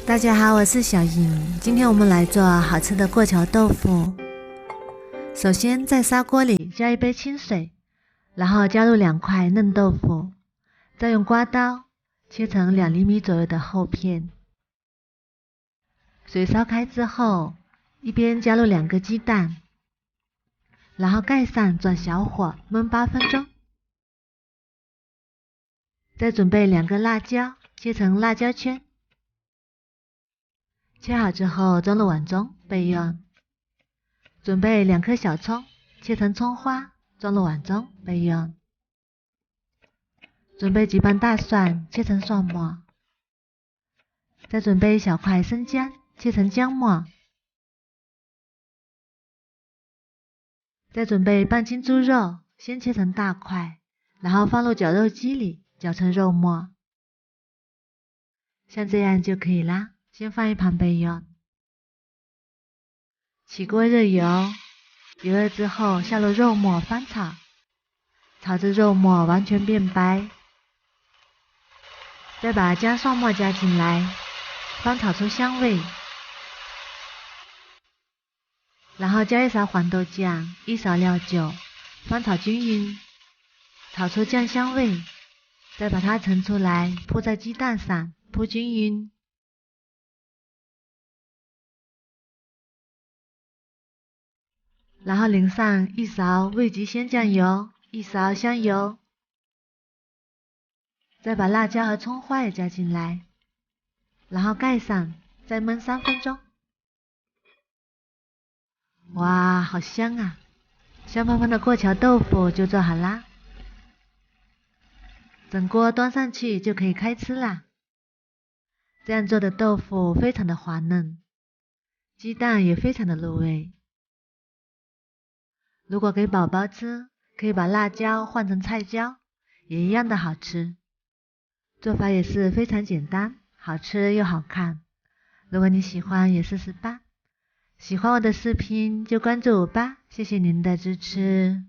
大家好，我是小颖。今天我们来做好吃的过桥豆腐。首先在砂锅里加一杯清水，然后加入2块嫩豆腐，再用刮刀切成2厘米左右的厚片。水烧开之后，一边加入2个鸡蛋，然后盖上转小火焖8分钟。再准备2个辣椒，切成辣椒圈。切好之后装入碗中备用。准备2颗小葱，切成葱花，装入碗中备用。准备几瓣大蒜，切成蒜末。再准备1小块生姜，切成姜末。再准备半斤猪肉，先切成大块，然后放入绞肉机里绞成肉末。像这样就可以啦，先放一旁备用。起锅热油，油热之后下入肉末翻炒，炒至肉末完全变白。再把姜蒜末加进来，翻炒出香味。然后加1勺黄豆酱，1勺料酒，翻炒均匀，炒出酱香味。再把它盛出来，铺在鸡蛋上，铺均匀。然后淋上1勺味极鲜酱油，1勺香油。再把辣椒和葱花也加进来，然后盖上，再焖3分钟。哇，好香啊！香喷喷的过桥豆腐就做好啦。整锅端上去就可以开吃啦。这样做的豆腐非常的滑嫩，鸡蛋也非常的入味。如果给宝宝吃，可以把辣椒换成菜椒，也一样的好吃。做法也是非常简单，好吃又好看。如果你喜欢也试试吧。喜欢我的视频就关注我吧，谢谢您的支持。